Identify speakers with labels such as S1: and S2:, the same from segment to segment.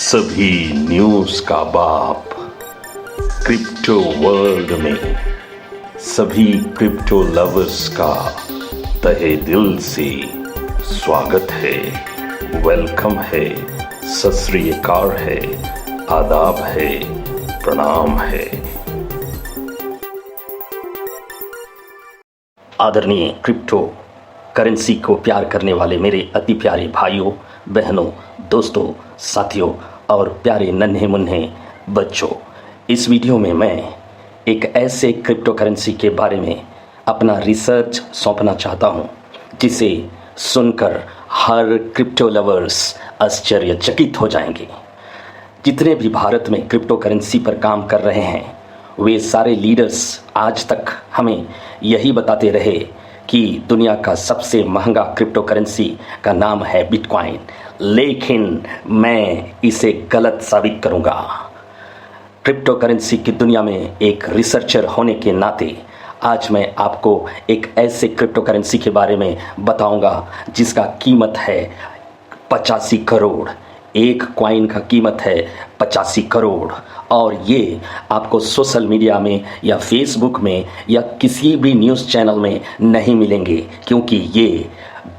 S1: सभी न्यूज़ का बाप क्रिप्टो वर्ल्ड में सभी क्रिप्टो लवर्स का तहे दिल से स्वागत है, वेलकम है, सत श्री अकाल है, आदाब है, प्रणाम है। आदरणीय क्रिप्टो करेंसी को प्यार करने वाले मेरे अति प्यारे भाइयों, बहनों, दोस्तों, साथियों और प्यारे नन्हे मुन्ने बच्चों, इस वीडियो में मैं एक ऐसे क्रिप्टो करेंसी के बारे में अपना रिसर्च सौंपना चाहता हूं, जिसे सुनकर हर क्रिप्टो लवर्स आश्चर्यचकित हो जाएंगे। जितने भी भारत में क्रिप्टो करेंसी पर काम कर रहे हैं, वे सारे लीडर्स आज तक हमें यही बताते रहे कि दुनिया का सबसे महंगा क्रिप्टो करेंसी का नाम है बिटकॉइन, लेकिन मैं इसे गलत साबित करूंगा। क्रिप्टो करेंसी की दुनिया में एक रिसर्चर होने के नाते आज मैं आपको एक ऐसे क्रिप्टो करेंसी के बारे में बताऊंगा जिसका कीमत है 85 करोड़। एक कॉइन का कीमत है 85 करोड़ और ये आपको सोशल मीडिया में या फेसबुक में या किसी भी न्यूज़ चैनल में नहीं मिलेंगे, क्योंकि ये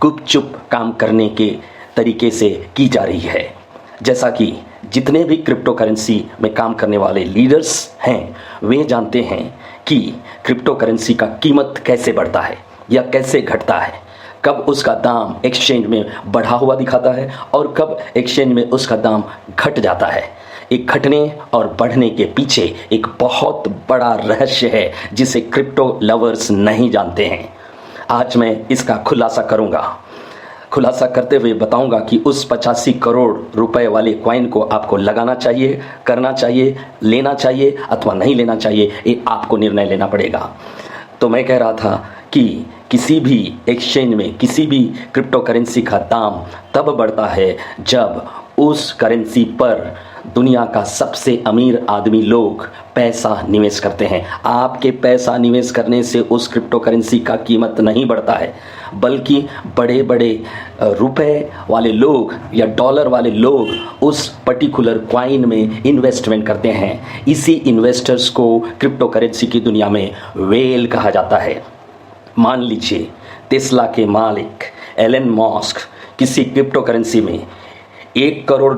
S1: गुपचुप काम करने के तरीके से की जा रही है। जैसा कि जितने भी क्रिप्टो करेंसी में काम करने वाले लीडर्स हैं, वे जानते हैं कि क्रिप्टो करेंसी का कीमत कैसे बढ़ता है या कैसे घटता है, कब उसका दाम एक्सचेंज में बढ़ा हुआ दिखाता है और कब एक्सचेंज में उसका दाम घट जाता है। एक घटने और बढ़ने के पीछे एक बहुत बड़ा रहस्य है जिसे क्रिप्टो लवर्स नहीं जानते हैं। आज मैं इसका खुलासा करूंगा। खुलासा करते हुए बताऊंगा कि उस 85 करोड़ रुपए वाले कॉइन को आपको लगाना चाहिए, करना चाहिए, लेना चाहिए अथवा नहीं लेना चाहिए, ये आपको निर्णय लेना पड़ेगा। तो मैं कह रहा था कि किसी भी एक्सचेंज में किसी भी क्रिप्टो करेंसी का दाम तब बढ़ता है जब उस करेंसी पर दुनिया का सबसे अमीर आदमी लोग पैसा निवेश करते हैं। आपके पैसा निवेश करने से उस क्रिप्टो करेंसी का कीमत नहीं बढ़ता है, बल्कि बड़े बड़े रुपए वाले लोग या डॉलर वाले लोग उस पर्टिकुलर कॉइन में इन्वेस्टमेंट करते हैं। इसी इन्वेस्टर्स को क्रिप्टो करेंसी की दुनिया में व्हेल कहा जाता है। मान लीजिए टेस्ला के मालिक एलन मस्क किसी क्रिप्टो करेंसी में $1 करोड़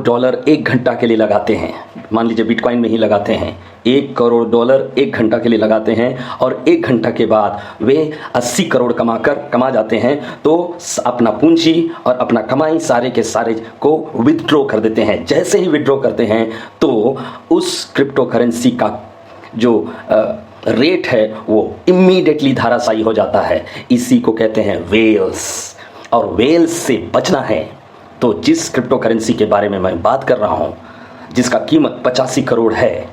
S1: 1 घंटा के लिए लगाते हैं। मान लीजिए बिटकॉइन में ही लगाते हैं, $1 करोड़ 1 घंटा के लिए लगाते हैं और 1 घंटा के बाद वे 80 करोड़ कमा जाते हैं। तो अपना पूंजी और अपना कमाई सारे के सारे को विथड्रॉ कर देते हैं। जैसे ही विथड्रॉ करते हैं तो उस क्रिप्टो करेंसी का जो रेट है वो इमीडिएटली धाराशायी हो जाता है। इसी को कहते हैं वेल्स। और वेल्स से बचना है तो जिस क्रिप्टो करेंसी के बारे में मैं बात कर रहा हूँ, जिसका कीमत 85 करोड़ है,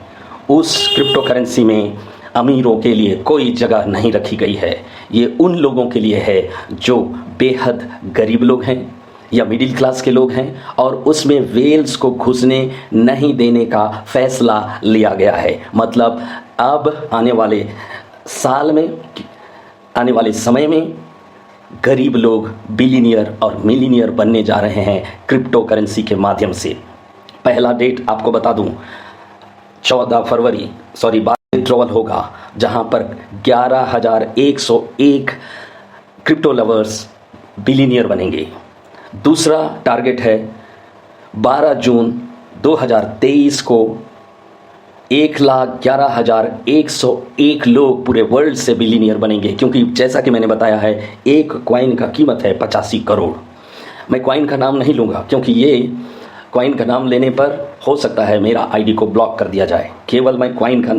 S1: उस क्रिप्टो करेंसी में अमीरों के लिए कोई जगह नहीं रखी गई है। ये उन लोगों के लिए है जो बेहद गरीब लोग हैं या मिडिल क्लास के लोग हैं, और उसमें वेल्स को घुसने नहीं देने का फैसला लिया गया है। मतलब अब आने वाले साल में, आने वाले समय में गरीब लोग बिलियनियर और मिलियनियर बनने जा रहे हैं क्रिप्टो करेंसी के माध्यम से। पहला डेट आपको बता दूं, 14 फरवरी विड्रॉवल होगा, जहां पर 11,101 क्रिप्टो लवर्स बिलियनियर बनेंगे। दूसरा टारगेट है 12 जून 2023 को 1,11,101 लोग पूरे वर्ल्ड से बिलियनियर बनेंगे, क्योंकि जैसा कि मैंने बताया है एक कॉइन का कीमत है 85 करोड़। मैं कॉइन का नाम नहीं लूँगा, क्योंकि ये कॉइन का नाम लेने पर हो सकता है मेरा आईडी को ब्लॉक कर दिया जाए। केवल मैं कॉइन का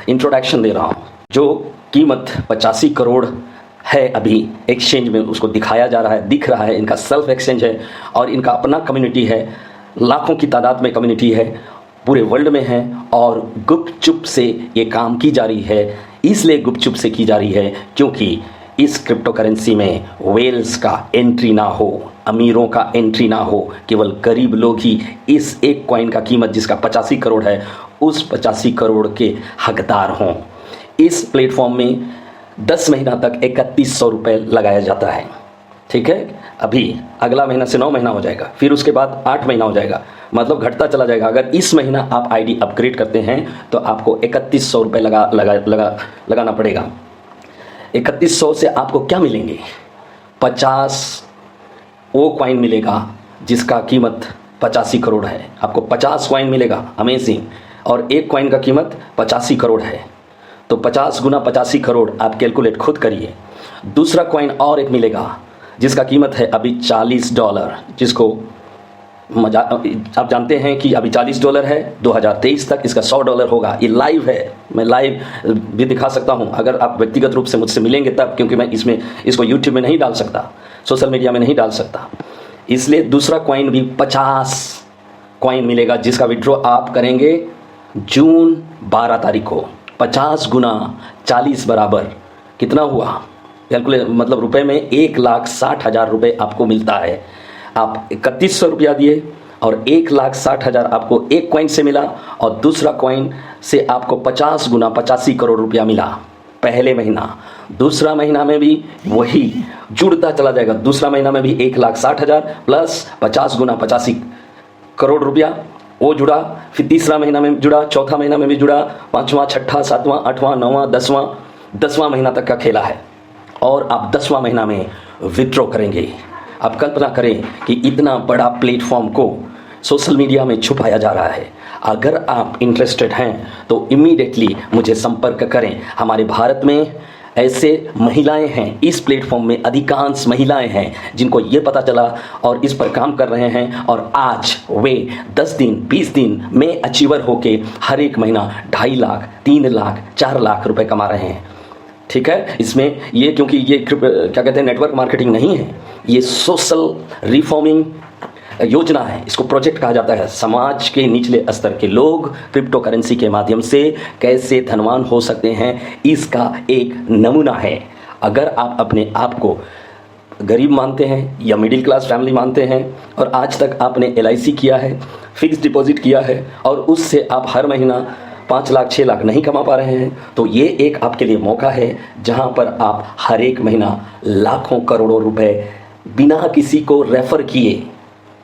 S1: इंट्रोडक्शन दे रहा हूँ। जो कीमत 85 करोड़ है अभी एक्सचेंज में उसको दिखाया जा रहा है, दिख रहा है। इनका सेल्फ एक्सचेंज है और इनका अपना कम्युनिटी है, लाखों की तादाद में कम्युनिटी है, पूरे वर्ल्ड में है, और गुपचुप से ये काम की जा रही है। इसलिए गुपचुप से की जा रही है क्योंकि इस क्रिप्टो करेंसी में वेल्स का एंट्री ना हो, अमीरों का एंट्री ना हो, केवल गरीब लोग ही इस एक कॉइन का कीमत जिसका 85 करोड़ है, उस 85 करोड़ के हकदार हों। इस प्लेटफॉर्म में 10 महीना तक 3100 रुपये लगाया जाता है। ठीक है, अभी अगला महीना से 9 महीना हो जाएगा, फिर उसके बाद 8 महीना हो जाएगा, मतलब घटता चला जाएगा। अगर इस महीना आप आईडी अपग्रेड करते हैं तो आपको 3100 रुपये लगाना पड़ेगा। 3100 से आपको क्या मिलेंगे? 50 वो कॉइन मिलेगा जिसका कीमत 85 करोड़ है। आपको 50 कॉइन मिलेगा, अमेजिंग। और एक कॉइन का कीमत 85 करोड़ है, तो 50 गुना 85 करोड़ आप कैलकुलेट खुद करिए। दूसरा कॉइन और एक मिलेगा जिसका कीमत है अभी $40, जिसको आप जानते हैं कि अभी $40 है। 2023 तक इसका $100 होगा। ये लाइव है, मैं लाइव भी दिखा सकता हूं अगर आप व्यक्तिगत रूप से मुझसे मिलेंगे तब, क्योंकि मैं इसको यूट्यूब में नहीं डाल सकता, सोशल मीडिया में नहीं डाल सकता। इसलिए दूसरा कॉइन भी 50 कॉइन मिलेगा जिसका विड्रॉ आप करेंगे जून 12 तारीख को। 50 गुना 40 बराबर कितना हुआ? कैलकुलेट मतलब रुपए में 1,60,000 रुपये आपको मिलता है। आप 3100 रुपया दिए और 1,60,000 आपको एक कॉइन से मिला, और दूसरा कॉइन से आपको 50 गुना 85 करोड़ रुपया मिला पहले महीना। दूसरा महीना में भी वही जुड़ता चला जाएगा। दूसरा महीना में भी 1,60,000 प्लस 50 गुना 85 करोड़ रुपया वो जुड़ा। फिर तीसरा महीना में जुड़ा, चौथा महीना में भी जुड़ा, पाँचवां, छठा, सातवां, आठवां, नौवां, 10वां महीना तक का खेला है। और आप 10वां महीना में विथड्रॉ करेंगे। आप कल्पना करें कि इतना बड़ा प्लेटफॉर्म को सोशल मीडिया में छुपाया जा रहा है। अगर आप इंटरेस्टेड हैं तो इमीडिएटली मुझे संपर्क करें। हमारे भारत में ऐसे महिलाएं हैं, इस प्लेटफॉर्म में अधिकांश महिलाएं हैं जिनको ये पता चला और इस पर काम कर रहे हैं, और आज वे 10 दिन 20 दिन में अचीवर होके हर एक महीना 2.5 लाख 3 लाख 4 लाख रुपए कमा रहे हैं। ठीक है, इसमें ये क्योंकि ये क्या कहते हैं नेटवर्क मार्केटिंग नहीं है, ये सोशल रिफॉर्मिंग योजना है, इसको प्रोजेक्ट कहा जाता है। समाज के निचले स्तर के लोग क्रिप्टो करेंसी के माध्यम से कैसे धनवान हो सकते हैं, इसका एक नमूना है। अगर आप अपने आप को गरीब मानते हैं या मिडिल क्लास फैमिली मानते हैं और आज तक आपने LIC किया है, फिक्स डिपॉजिट किया है, और उससे आप हर महीना 5 लाख 6 लाख नहीं कमा पा रहे हैं, तो ये एक आपके लिए मौका है जहां पर आप हर एक महीना लाखों करोड़ों रुपए बिना किसी को रेफर किए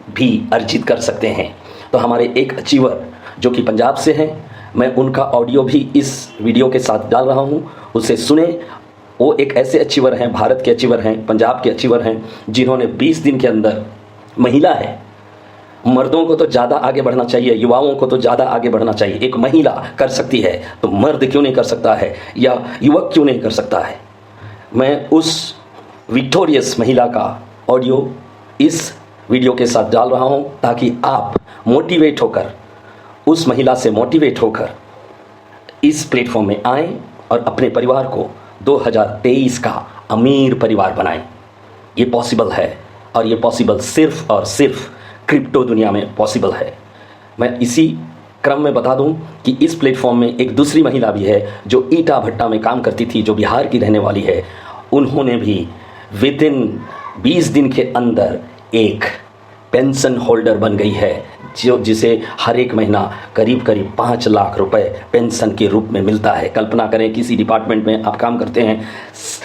S1: भी अर्जित कर सकते हैं। तो हमारे एक अचीवर जो कि पंजाब से हैं, मैं उनका ऑडियो भी इस वीडियो के साथ डाल रहा हूं, उसे सुने। वो एक ऐसे अचीवर हैं, भारत के अचीवर हैं, पंजाब के अचीवर हैं, जिन्होंने 20 दिन के अंदर, महिला है, मर्दों को तो ज़्यादा आगे बढ़ना चाहिए, युवाओं को तो ज़्यादा आगे बढ़ना चाहिए। एक महिला कर सकती है तो मर्द क्यों नहीं कर सकता है, या युवक क्यों नहीं कर सकता है? मैं उस विक्टोरियस महिला का ऑडियो इस वीडियो के साथ डाल रहा हूं ताकि आप मोटिवेट होकर, उस महिला से मोटिवेट होकर इस प्लेटफॉर्म में आएं और अपने परिवार को 2023 का अमीर परिवार बनाएं। ये पॉसिबल है, और ये पॉसिबल सिर्फ और सिर्फ क्रिप्टो दुनिया में पॉसिबल है। मैं इसी क्रम में बता दूं कि इस प्लेटफॉर्म में एक दूसरी महिला भी है जो ईटा भट्टा में काम करती थी, जो बिहार की रहने वाली है। उन्होंने भी विदिन 20 दिन के अंदर एक पेंशन होल्डर बन गई है, जिसे हर एक महीना करीब 5 लाख रुपए पेंशन के रूप में मिलता है। कल्पना करें किसी डिपार्टमेंट में आप काम करते हैं,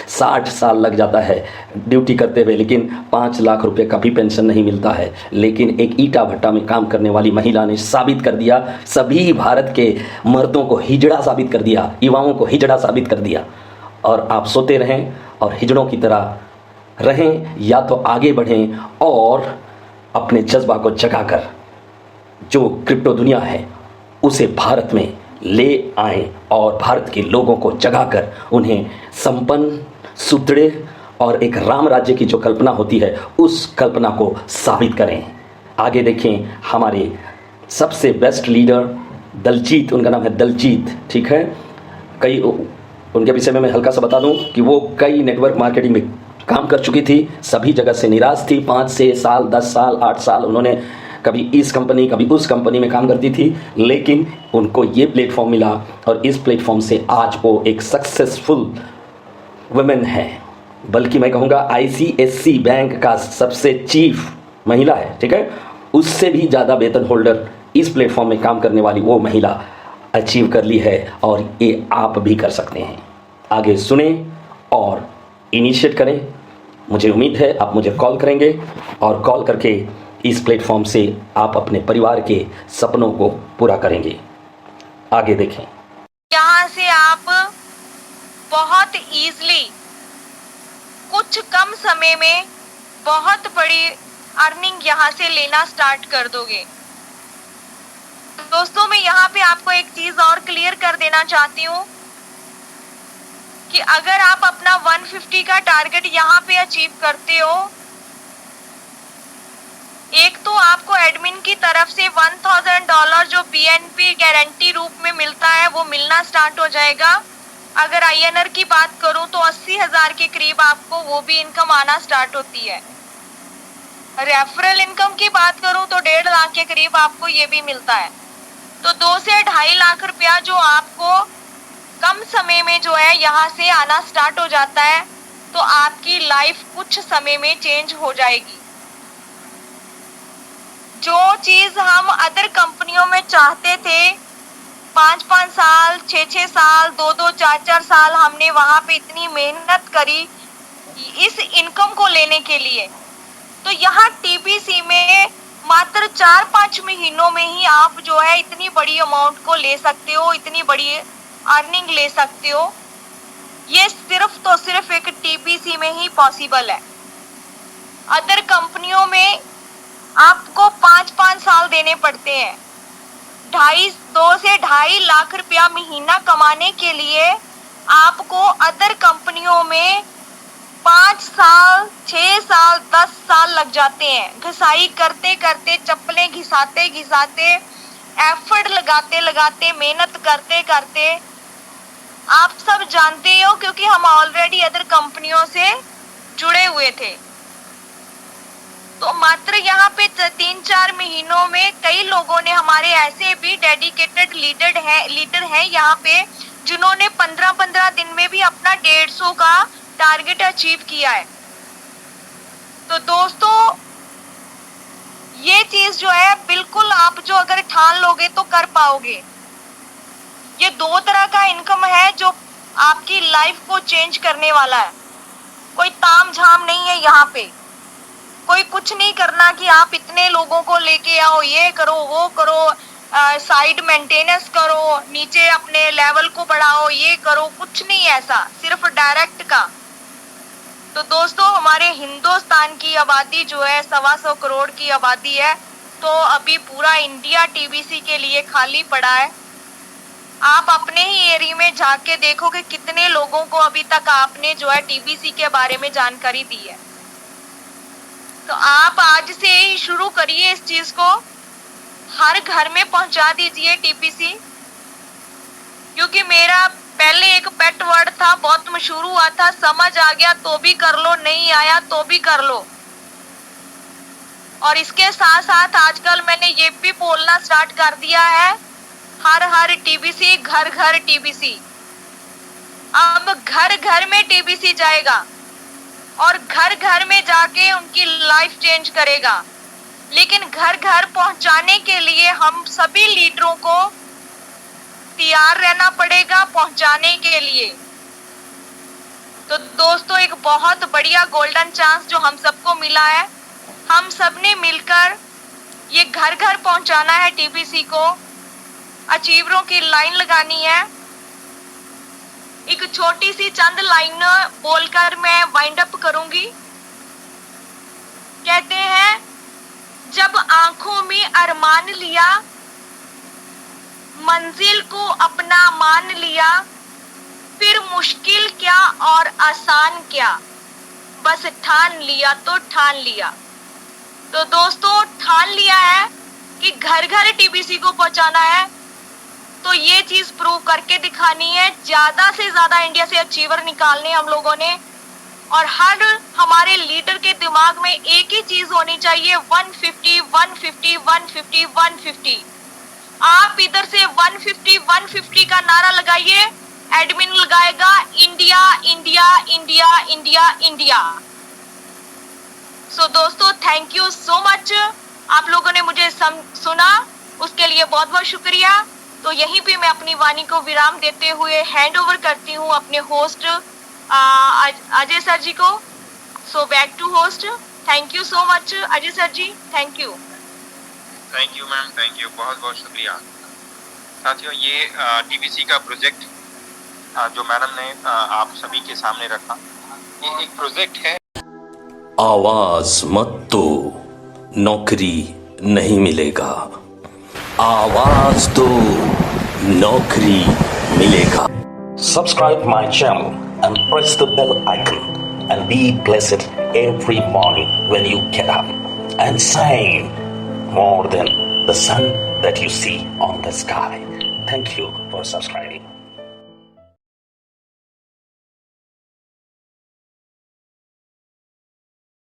S1: 60 साल लग जाता है ड्यूटी करते हुए, लेकिन 5 लाख रुपए का भी पेंशन नहीं मिलता है। लेकिन एक ईटा भट्टा में काम करने वाली महिला ने साबित कर दिया, सभी भारत के मर्दों को हिजड़ा साबित कर दिया, युवाओं को हिजड़ा साबित कर दिया। और आप सोते रहें और हिजड़ों की तरह रहें, या तो आगे बढ़ें और अपने जज्बा को जगाकर जो क्रिप्टो दुनिया है उसे भारत में ले आएं, और भारत के लोगों को जगाकर उन्हें संपन्न, सुदृढ़ और एक राम राज्य की जो कल्पना होती है उस कल्पना को साबित करें। आगे देखें, हमारे सबसे बेस्ट लीडर दलजीत, उनका नाम है दलजीत, ठीक है। कई उनके विषय में मैं हल्का सा बता दूं कि वो कई नेटवर्क मार्केटिंग में काम कर चुकी थी, सभी जगह से निराश थी। 5-6 साल, 10 साल, 8 साल उन्होंने कभी इस कंपनी कभी उस कंपनी में काम करती थी, लेकिन उनको ये प्लेटफॉर्म मिला और इस प्लेटफॉर्म से आज वो एक सक्सेसफुल वुमेन है, बल्कि मैं कहूँगा ICSC बैंक का सबसे चीफ महिला है, ठीक है। उससे भी ज़्यादा वेतन होल्डर इस प्लेटफॉर्म में काम करने वाली वो महिला अचीव कर ली है, और ये आप भी कर सकते हैं। आगे सुने और इनिशिएट करें। मुझे उम्मीद है आप मुझे कॉल करेंगे और कॉल करके इस प्लेटफॉर्म से आप अपने परिवार के सपनों को पूरा करेंगे। आगे देखें।
S2: यहाँ से आप बहुत इजीली कुछ कम समय में बहुत बड़ी अर्निंग यहाँ से लेना स्टार्ट कर दोगे। दोस्तों, मैं यहाँ पे आपको एक चीज और क्लियर कर देना चाहती हूँ कि अगर आप अपना 150 का टारगेट यहाँ पे अचीव करते हो, एक तो आपको एडमिन की तरफ से $1000 जो BNB गारंटी रूप में मिलता है वो मिलना स्टार्ट हो जाएगा। अगर INR की बात करूं तो 80,000 के करीब आपको वो भी इनकम आना स्टार्ट होती है। रेफरल इनकम की बात करूं तो 1.5 लाख के करीब आपको ये भी मिलता है। तो 2 से 2.5 लाख रुपया जो आपको कम समय में जो है यहाँ से आना स्टार्ट हो जाता है, तो आपकी लाइफ कुछ समय में चेंज हो जाएगी। जो चीज हम अदर कंपनियों में चाहते थे, 5-5 साल, 6-6 साल, 2-2, 4-4 साल हमने वहां पे इतनी मेहनत करी इस इनकम को लेने के लिए, तो यहाँ TBC में मात्र 4-5 महीनों में ही आप जो है इतनी बड़ी अमाउंट को ले सकते हो, इतनी बड़ी अर्निंग ले सकते हो। ये सिर्फ तो सिर्फ एक TBC में ही पॉसिबल है। अदर कंपनियों में आपको 5-5 साल देने पड़ते हैं। 2 से 2.5 लाख रुपया महीना कमाने के लिए आपको अदर कंपनियों में 5 साल, 6 साल, 10 साल लग जाते हैं। घिसाई करते करते, चप्पलें घिसाते घिसाते, एफर्ट लगाते लगाते, मेहनत करते करते, आप सब जानते हो क्योंकि हम ऑलरेडी अदर कंपनियों से जुड़े हुए थे। तो मात्र यहाँ पे 3-4 महीनों में कई लोगों ने, हमारे ऐसे भी डेडिकेटेड लीडर हैं यहाँ पे, जिन्होंने 15-15 दिन में भी अपना 150 का टारगेट अचीव किया है। तो दोस्तों, ये चीज जो है बिल्कुल आप जो अगर ठान लोगे तो कर पाओगे। ये 2 तरह का इनकम है जो आपकी लाइफ को चेंज करने वाला है। कोई ताम झाम नहीं है यहाँ पे, कोई कुछ नहीं करना कि आप इतने लोगों को लेके आओ, ये करो वो करो, साइड मेंटेनेंस करो, नीचे अपने लेवल को बढ़ाओ, ये करो, कुछ नहीं ऐसा, सिर्फ डायरेक्ट का। तो दोस्तों, हमारे हिंदुस्तान की आबादी जो है 125 करोड़ की आबादी है, तो अभी पूरा इंडिया TBC के लिए खाली पड़ा है। आप अपने ही एरिया में जाके देखो कि कितने लोगों को अभी तक आपने जो है TBC के बारे में जानकारी दी है। तो आप आज से ही शुरू करिए इस चीज को, हर घर में पहुंचा दीजिए TBC। क्योंकि मेरा पहले एक पेट वर्ड था, बहुत मशहूर हुआ था, समझ आ गया तो भी कर लो, नहीं आया तो भी कर लो। और इसके साथ साथ आजकल मैंने ये भी बोलना स्टार्ट कर दिया है, हर TBC, घर घर TBC। अब घर घर में TBC जाएगा और घर घर में जाके उनकी लाइफ चेंज करेगा। लेकिन घर घर पहुंचाने के लिए हम सभी लीडरों को तैयार रहना पड़ेगा पहुंचाने के लिए। तो दोस्तों, एक बहुत बढ़िया गोल्डन चांस जो हम सबको मिला है, हम सबने मिलकर ये घर घर पहुंचाना है TBC को, अचीवरों की लाइन लगानी है। एक छोटी सी चंद लाइन बोलकर मैं वाइंड अप करूंगी। कहते हैं, जब आंखों में अरमान लिया, मंजिल को अपना मान लिया, फिर मुश्किल क्या और आसान क्या, बस ठान लिया तो ठान लिया। तो दोस्तों, ठान लिया है कि घर घर TBC को पहुंचाना है, तो ये चीज प्रूव करके दिखानी है। ज्यादा से ज्यादा इंडिया से अचीवर निकालने हम लोगों ने, और हर हमारे लीडर के दिमाग में एक ही चीज होनी चाहिए, 150 150 150 150। आप इधर से 150 150 का नारा लगाइए, एडमिन लगाएगा India India India India India. So दोस्तों, थैंक यू सो मच, आप लोगों ने मुझे सुना, उसके लिए बहुत बहुत शुक्रिया। तो यहीं पे मैं अपनी वाणी को विराम देते हुए हैंड ओवर करती हूँ अपने होस्ट अजय सर जी को। So back to host. Thank you so much Ajay sir ji, thank you.
S3: Thank you ma'am, thank you, बहुत बहुत शुक्रिया। साथियों, ये डीवीसी का प्रोजेक्ट जो मैडम ने आप सभी के सामने रखा, ये एक प्रोजेक्ट है।
S1: आवाज मत दो, नौकरी नहीं मिलेगा। आवाज दो, नौकरी मिलेगा।
S4: Subscribe my channel and press the bell icon and be blessed every morning when you get up and shine more than the sun that you see on the sky. Thank you for subscribing.